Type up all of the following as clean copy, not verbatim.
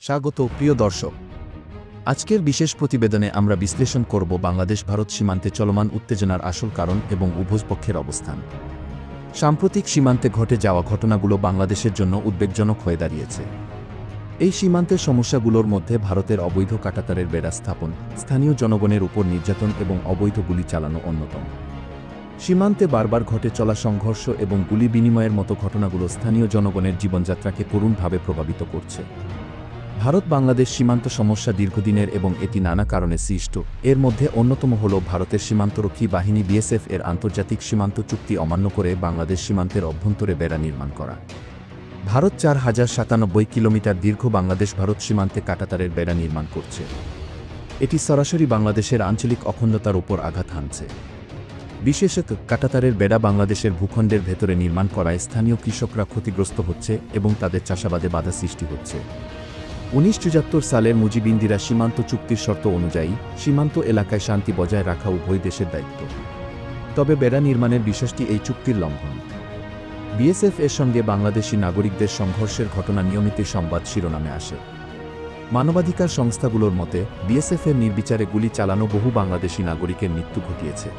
স্বাগত প্রিয় দর্শক। আজকের বিশেষ প্রতিবেদনে আমরা বিশ্লেষণ করব বাংলাদেশ ভারত সীমান্তে চলমান উত্তেজনার আসল কারণ এবং উভয় পক্ষের অবস্থান। সাম্প্রতিক সীমান্তে ঘটে যাওয়া ঘটনাগুলো বাংলাদেশের জন্য উদ্বেগজনক হয়ে দাঁড়িয়েছে। এই সীমান্তের সমস্যাগুলোর মধ্যে ভারতের অবৈধ কাঁটাতারের বেড়া স্থাপন, স্থানীয় জনগণের উপর নির্যাতন এবং অবৈধ গুলি চালানো অন্যতম। সীমান্তে বারবার ঘটে চলা সংঘর্ষ এবং গুলি বিনিময়ের মতো ঘটনাগুলো স্থানীয় জনগণের জীবনযাত্রাকে করুণভাবে প্রভাবিত করছে। ভারত বাংলাদেশ সীমান্ত সমস্যা দীর্ঘদিনের এবং এটি নানা কারণে সৃষ্ট। এর মধ্যে অন্যতম হল ভারতের সীমান্তরক্ষী বাহিনী বিএসএফ এর আন্তর্জাতিক সীমান্ত চুক্তি অমান্য করে বাংলাদেশ সীমান্তের অভ্যন্তরে বেড়া নির্মাণ করা। ভারত 4097 কিলোমিটার দীর্ঘ বাংলাদেশ ভারত সীমান্তে কাঁটাতারের বেড়া নির্মাণ করছে। এটি সরাসরি বাংলাদেশের আঞ্চলিক অখণ্ডতার উপর আঘাত হানছে। বিশেষত কাঁটাতারের বেড়া বাংলাদেশের ভূখণ্ডের ভেতরে নির্মাণ করায় স্থানীয় কৃষকরা ক্ষতিগ্রস্ত হচ্ছে এবং তাদের চাষাবাদে বাধা সৃষ্টি হচ্ছে। 1974 সালের মুজিব-ইন্দিরা সীমান্ত চুক্তির শর্ত অনুযায়ী সীমান্ত এলাকায় শান্তি বজায় রাখা উভয় দেশের দায়িত্ব। তবে বেড়া নির্মাণের বিষয়টি এই চুক্তির লঙ্ঘন। বিএসএফ এর সঙ্গে বাংলাদেশি নাগরিকদের সংঘর্ষের ঘটনা নিয়মিত সংবাদ শিরোনামে আসে। মানবাধিকার সংস্থাগুলোর মতে বিএসএফ এর নির্বিচারে গুলি চালানো বহু বাংলাদেশি নাগরিকের মৃত্যু ঘটিয়েছে।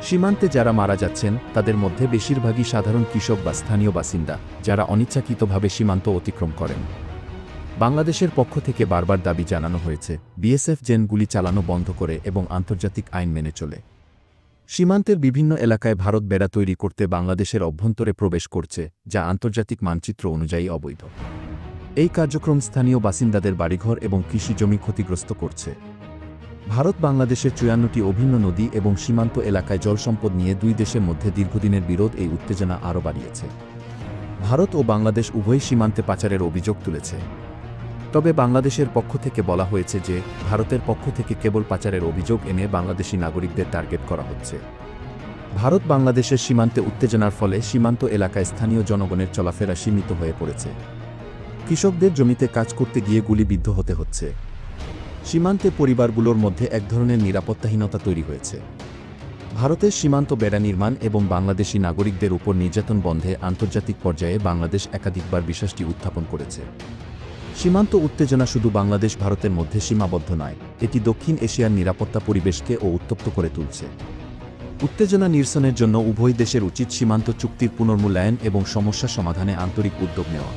সীমান্তে যারা মারা যাচ্ছেন তাদের মধ্যে বেশিরভাগই সাধারণ কৃষক বা স্থানীয় বাসিন্দা, যারা অনিচ্ছাকৃতভাবে সীমান্ত অতিক্রম করেন। বাংলাদেশের পক্ষ থেকে বারবার দাবি জানানো হয়েছে বিএসএফ যেন গুলি চালানো বন্ধ করে এবং আন্তর্জাতিক আইন মেনে চলে। সীমান্তের বিভিন্ন এলাকায় ভারত বেড়া তৈরি করতে বাংলাদেশের অভ্যন্তরে প্রবেশ করছে, যা আন্তর্জাতিক মানচিত্র অনুযায়ী অবৈধ। এই কার্যক্রম স্থানীয় বাসিন্দাদের বাড়িঘর এবং কৃষি জমি ক্ষতিগ্রস্ত করছে। ভারত বাংলাদেশের 54টি অভিন্ন নদী এবং সীমান্ত এলাকায় জলসম্পদ নিয়ে দুই দেশের মধ্যে দীর্ঘদিনের বিরোধ এই উত্তেজনা আরও বাড়িয়েছে। ভারত ও বাংলাদেশ উভয় সীমান্তে পাচারের অভিযোগ তুলেছে। তবে বাংলাদেশের পক্ষ থেকে বলা হয়েছে যে ভারতের পক্ষ থেকে কেবল পাচারের অভিযোগ এনে বাংলাদেশি নাগরিকদের টার্গেট করা হচ্ছে। ভারত বাংলাদেশের সীমান্তে উত্তেজনার ফলে সীমান্ত এলাকায় স্থানীয় জনগণের চলাফেরা সীমিত হয়ে পড়েছে। কৃষকদের জমিতে কাজ করতে গিয়ে গুলিবিদ্ধ হতে হচ্ছে। সীমান্তে পরিবারগুলোর মধ্যে এক ধরনের নিরাপত্তাহীনতা তৈরি হয়েছে। ভারতের সীমান্ত বেড়া নির্মাণ এবং বাংলাদেশি নাগরিকদের উপর নির্যাতন বন্ধে আন্তর্জাতিক পর্যায়ে বাংলাদেশ একাধিকবার বিষয়টি উত্থাপন করেছে। সীমান্ত উত্তেজনা শুধু বাংলাদেশ ভারতের মধ্যে সীমাবদ্ধ নয়, এটি দক্ষিণ এশিয়ার নিরাপত্তা পরিবেশকে উত্তপ্ত করে তুলছে। উত্তেজনা নিরসনের জন্য উভয় দেশের উচিত সীমান্ত চুক্তির পুনর্মূল্যায়ন এবং সমস্যা সমাধানে আন্তরিক উদ্যোগ নেওয়া।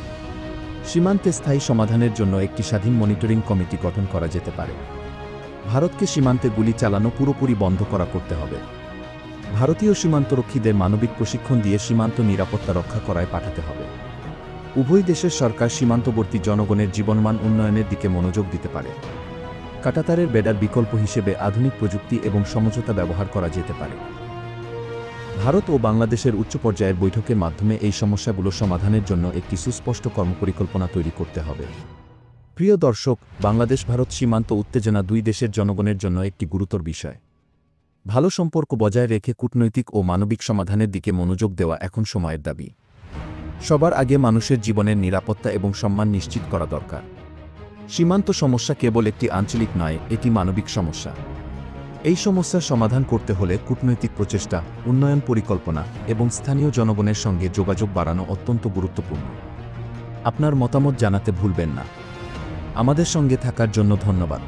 সীমান্তে স্থায়ী সমাধানের জন্য একটি স্বাধীন মনিটরিং কমিটি গঠন করা যেতে পারে। ভারতকে সীমান্তে গুলি চালানো পুরোপুরি বন্ধ করতে হবে। ভারতীয় সীমান্তরক্ষীদের মানবিক প্রশিক্ষণ দিয়ে সীমান্ত নিরাপত্তা রক্ষা করায় পাঠাতে হবে। উভয় দেশের সরকার সীমান্তবর্তী জনগণের জীবনমান উন্নয়নের দিকে মনোযোগ দিতে পারে। কাঁটাতারের বেড়ার বিকল্প হিসেবে আধুনিক প্রযুক্তি এবং সমঝোতা ব্যবহার করা যেতে পারে। ভারত ও বাংলাদেশের উচ্চ পর্যায়ের বৈঠকের মাধ্যমে এই সমস্যাগুলো সমাধানের জন্য একটি সুস্পষ্ট কর্মপরিকল্পনা তৈরি করতে হবে। প্রিয় দর্শক, বাংলাদেশ ভারত সীমান্ত উত্তেজনা দুই দেশের জনগণের জন্য একটি গুরুতর বিষয়। ভালো সম্পর্ক বজায় রেখে কূটনৈতিক ও মানবিক সমাধানের দিকে মনোযোগ দেওয়া এখন সময়ের দাবি। সবার আগে মানুষের জীবনের নিরাপত্তা এবং সম্মান নিশ্চিত করা দরকার। সীমান্ত সমস্যা কেবল একটি আঞ্চলিক নয়, এটি মানবিক সমস্যা। এই সমস্যার সমাধান করতে হলে কূটনৈতিক প্রচেষ্টা, উন্নয়ন পরিকল্পনা এবং স্থানীয় জনগণের সঙ্গে যোগাযোগ বাড়ানো অত্যন্ত গুরুত্বপূর্ণ। আপনার মতামত জানাতে ভুলবেন না। আমাদের সঙ্গে থাকার জন্য ধন্যবাদ।